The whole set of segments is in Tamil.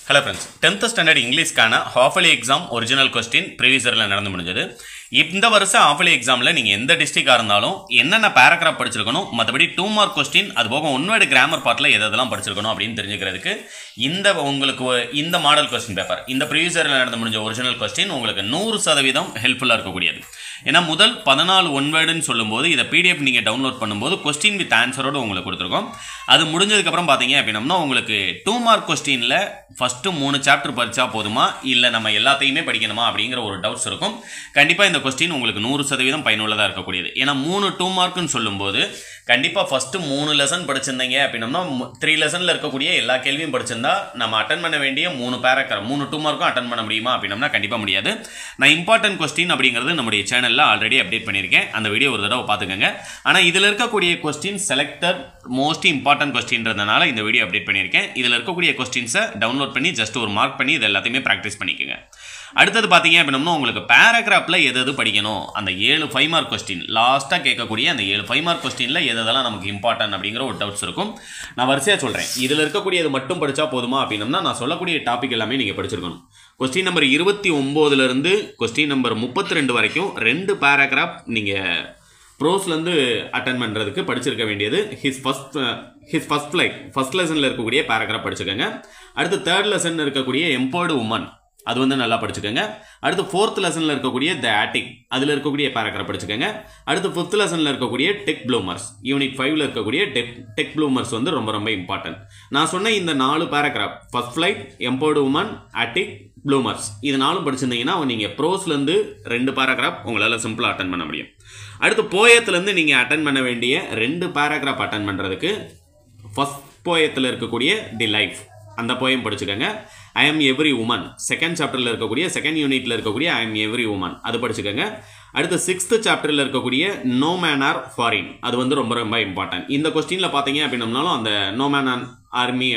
Hello friends, 10th standard English கான half-yearly exam original question previous yearல நடந்து முடிஞ்சது. இந்த வருஷம் half-yearly examல நீங்க எந்த டிஸ்ட்ரிக்டா இருந்தாலும் என்னென்ன paragraph படிச்சிருக்கணும், மத்தபடி 2 mark question அதுபோக one word grammar partல எதெல்லாம் படிச்சிருக்கணும் அப்படினு தெரிஞ்சுக்கிறதுக்கு உங்களுக்கு இந்த மாடல் question paper இந்த previous yearல நடந்து முடிஞ்ச original question உங்களுக்கு 100% ஹெல்ப்ஃபுல்லா இருக்க கூடியது. ஏனா முதல் 14 one word ன்னு சொல்லும்போது இத PDF நீங்க டவுன்லோட் பண்ணும்போது question with answer ஓட உங்களுக்கு கொடுத்திருக்கோம். அது முடிஞ்சதுக்கு அப்புறம் பாத்தீங்க அப்படினா உங்களுக்கு 2 mark questionல first 3 chapter படிச்சா போதுமா இல்ல நம்ம எல்லாத்தையுமே படிக்கணுமா அப்படிங்கற ஒரு டவுட்ஸ் இருக்கும். கண்டிப்பா இந்த क्वेश्चन உங்களுக்கு 100% பயனுள்ளதா இருக்க கூடியது. ஏனா 3 2 மார்க் ன்னு சொல்லும்போது கண்டிப்பா first 3 லெசன் படிச்சிருந்தீங்க அப்படினா 3 லெசன்ல இருக்க கூடிய எல்லா கேள்வியும் படிச்சிருந்தா நம்ம அட்டெண்ட் பண்ண வேண்டிய 3 பாராகிராஃப் 3 2 மார்க்கும் அட்டெண்ட் பண்ண முடியுமா அப்படினா கண்டிப்பா முடியாது. நான் இம்பார்ட்டன்ட் क्वेश्चन அப்படிங்கிறது நம்மளுடைய சேனல்ல ஆல்ரெடி அப்டேட் பண்ணிருக்கேன். அந்த வீடியோ ஒரு தடவை பாத்துக்கங்க. ஆனா இதுல இருக்க கூடிய क्वेश्चन செலக்டட் மோஸ்ட் இம்பார்ட்டன்ட் क्वेश्चनன்றதனால இந்த வீடியோ அப்டேட் பண்ணிருக்கேன். இதுல இருக்க கூடிய क्वेश्चनஸை டவுன்லோட் பண்ணி ஜஸ்ட் ஒரு மார்க் பண்ணி இத எல்லாத்தையுமே பிராக்டீஸ் பண்ணிக்கங்க. அடுத்து பாத்தீங்க அப்படினா உங்களுக்கு பாராகிராஃப்ல எது படிக்கணும் அந்த 7 5 மார்க் क्वेश्चन லாஸ்டா கேட்கக்கூடிய அந்த 7 5 மார்க் क्वेश्चनல எதெல்லாம் நமக்கு இம்பார்ட்டன்ட் அப்படிங்கற ஒரு டவுட்ஸ் இருக்கும். நான் வரிசையா சொல்றேன். இதுல இருக்க கூடியது மட்டும் படிச்சா போதுமா அப்படினா நான் சொல்லக்கூடிய டாபிக் எல்லாமே நீங்க படிச்சிருக்கணும். क्वेश्चन நம்பர் 29ல இருந்து क्वेश्चन நம்பர் 32 வரைக்கும் ரெண்டு பாராகிராஃப் நீங்க ப்ரோஸ்ல இருந்து அட்டெண்ட் பண்றதுக்கு படிச்சிருக்க வேண்டியது ஹிஸ் ஃபர்ஸ்ட் ஃளைட் ஃபர்ஸ்ட் லெசன்ல இருக்க கூடிய பாராகிராஃப் படிச்சுக்கங்க. அடுத்து தேர்ட் லெசன்ல இருக்க கூடிய எம்பவர்டு வுமன் அது வந்து நல்லா படிச்சுக்கங்க. அடுத்து 4th லெசன்ல இருக்க கூடிய தி ஆட்டிக் அதுல இருக்க கூடிய பாராகிராஃப் படிச்சுக்கங்க. அடுத்து 5th லெசன்ல இருக்க கூடிய டெக் ப்ளூமர்ஸ் யூனிட் 5ல இருக்க கூடிய டெக் ப்ளூமர்ஸ் வந்து ரொம்ப ரொம்ப இம்பார்ட்டன்ட். நான் சொன்ன இந்த 4 paragraph first flight empowered woman attic bloomers இது நாலும் படிச்சிருந்தீங்கன்னா நீங்க ப்ரோஸ்ல இருந்து 2 பாராகிராஃப் உங்களால சிம்பிளா அட்டெண்ட் பண்ண முடியும். அடுத்து போயத்துல இருந்து நீங்க அட்டெண்ட் பண்ண வேண்டிய 2 பாராகிராஃப் அட்டெண்ட் பண்றதுக்கு ஃபர்ஸ்ட் போயத்துல இருக்க கூடிய தி லைஃப் அந்த போயம் படிச்சுக்கங்க. I am every woman second சாப்டர்ல இருக்கக்கூடிய செகண்ட் யூனிட்ல இருக்கக்கூடிய ஐ எம் எவ்ரி உமன் அது படிச்சுக்கங்க. அடுத்து 6th சாப்டர்ல இருக்கக்கூடிய நோ மேன் ஆர் ஃபாரின் அது வந்து ரொம்ப ரொம்ப இம்பார்ட்டன்ட். இந்த क्वेश्चनல பாத்தீங்க அப்படினாலும் அந்த no man army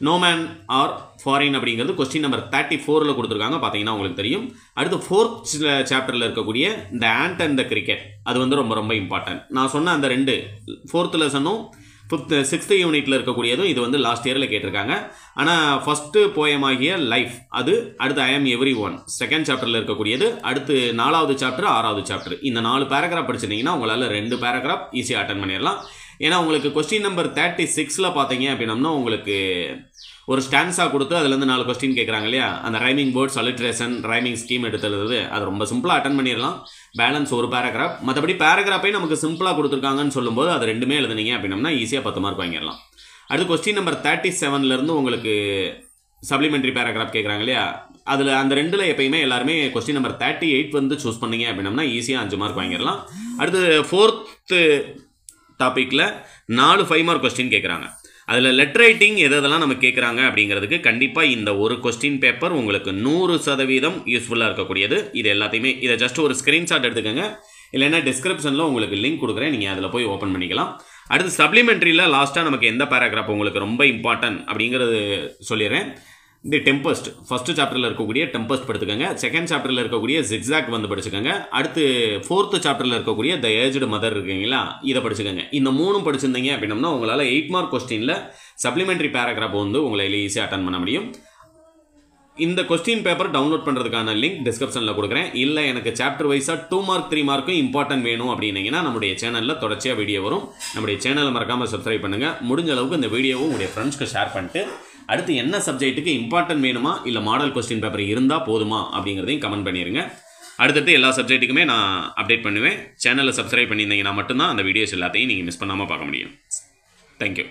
no man are foreign அப்படிங்கிறது क्वेश्चन நம்பர் 34ல கொடுத்திருக்காங்க பாத்தீங்கன்னா உங்களுக்கு தெரியும். அடுத்து 4th சாப்டர்ல இருக்கக்கூடிய the ant and the cricket அது வந்து ரொம்ப ரொம்ப இம்பார்ட்டன்ட். நான் சொன்ன அந்த 4th லெசனும் 6th யூனிட்ல இருக்கக்கூடியதும் இது வந்து லாஸ்ட் இயர்ல கேட்டிருக்காங்க. ஆனா ஃபர்ஸ்ட் போயம் ஆகிய லைஃப் அது அடுத்து ஐ எம் எவ்ரி ஒன் செகண்ட் சாப்டர்ல இருக்கக்கூடியது அடுத்து 4வது சாப்டர் 6வது சாப்டர் இந்த 4 பாராகிராஃப் படிச்சிட்டீங்கன்னா உங்களால 2 பாராகிராஃப் ஈஸியா அட்டெண்ட் பண்ணிடலாம். ஏன்னா உங்களுக்கு क्वेश्चन நம்பர் 36ல பாத்தீங்க அப்படின்னா உங்களுக்கு ஒரு ஸ்டான்ஸா கொடுத்து அதுல இருந்து 4 क्वेश्चन கேக்குறாங்க இல்லையா அந்த rhyming words alliteration rhyming scheme எடுத்து எழுதுறது அது ரொம்ப சிம்பிளா அட்டெண்ட் பண்ணிடலாம். பேலன்ஸ் ஒரு பாராகிராஃப் மத்தபடி பாராகிராஃபை நமக்கு சிம்பிளா கொடுத்திருக்காங்கன்னு சொல்லும்போது அது ரெண்டுமே எழுதுனீங்க அப்படின்னா ஈஸியா 10 மார்க் வாங்கிடலாம். அடுத்து क्वेश्चन நம்பர் 37ல இருந்து உங்களுக்கு சப்ளிமெண்டரி பாராகிராஃப் கேக்குறாங்க இல்லையா அதுல அந்த ரெண்டுல எப்பயுமே எல்லாரும் क्वेश्चन நம்பர் 38 வந்து சூஸ் பண்ணீங்க அப்படின்னா ஈஸியா 5 மார்க் வாங்கிடலாம். அடுத்து 4th டாபிக்ல 4 5 மார்க் क्वेश्चन கேக்குறாங்க. அதுல லெட்டர் ரைட்டிங் எதெல்லாம் நம்ம கேக்குறாங்க அப்படிங்கிறதுக்கு கண்டிப்பா இந்த ஒரு क्वेश्चन பேப்பர் உங்களுக்கு 100% யூஸ்ஃபுல்லா இருக்க கூடியது. இது எல்லாத்தையுமே இத ஜஸ்ட் ஒரு ஸ்கிரீன்ஷாட் எடுத்துக்கங்க. இல்லனா டிஸ்கிரிப்ஷன்ல உங்களுக்கு லிங்க் கொடுக்குறேன் நீங்க அதுல போய் ஓபன் பண்ணிக்கலாம். அடுத்து சப்ளிமெண்டரியில லாஸ்டா நமக்கு எந்த பாராகிராஃப் உங்களுக்கு ரொம்ப இம்பார்ட்டன்ட் அப்படிங்கிறது சொல்லிறேன். தி டெம்பஸ்ட் ஃபர்ஸ்ட் சாப்டர்ல இருக்கக்கூடிய டெம்பஸ்ட் படிச்சுக்கங்க. செகண்ட் சாப்டர்ல இருக்கக்கூடிய ஜிக்ஸாக் வந்து படிச்சுக்கங்க. அடுத்து 4th சாப்டர்ல இருக்கக்கூடிய தி ஏஜ்டு மதர் இருக்கீங்களா இத படிச்சுக்கங்க. இந்த மூணும் படிச்சிருந்தீங்க அப்படின்னா உங்களால 8 மார்க் क्वेश्चनல சப்ளிமெண்டரி பாராகிராஃப் வந்து உங்களால ஈஸியா அட்டெண்ட் பண்ண முடியும். இந்த क्वेश्चन பேப்பர் டவுன்லோட் பண்றதுக்கான லிங்க் டிஸ்கிரிப்ஷன்ல கொடுக்குறேன். இல்ல எனக்கு சாப்டர் வைஸா 2 மார்க் 3 மார்க்கும் இம்பார்ட்டன்ட் வேணும் அப்படினீங்கன்னா நம்மளுடைய சேனல்ல தொடர்ச்சியா வீடியோ வரும். நம்மளுடைய சேனலை மறக்காம சப்ஸ்கிரைப் பண்ணுங்க. முடிஞ்ச அளவுக்கு இந்த வீடியோவை உங்களுடைய ஃப்ரெண்ட்ஸ்க்கு ஷேர் பண்ணிட்டு அடுத்து என்ன சப்ஜெக்ட்டுக்கு இம்பார்ட்டன்ட் வேணுமா இல்ல மாடல் क्वेश्चन பேப்பர் இருந்தா போதுமா அப்படிங்கறதையும் கமெண்ட் பண்ணிருங்க. அடுத்து எல்லா சப்ஜெக்ட்டுக்குமே நான் அப்டேட் பண்ணுவேன். சேனலை சப்ஸ்கிரைப் பண்ணிருந்தீங்கன்னா மட்டும்தான் அந்த வீடியோஸ் எல்லாத்தையும் நீங்க மிஸ் பண்ணாம பார்க்க முடியும். Thank you.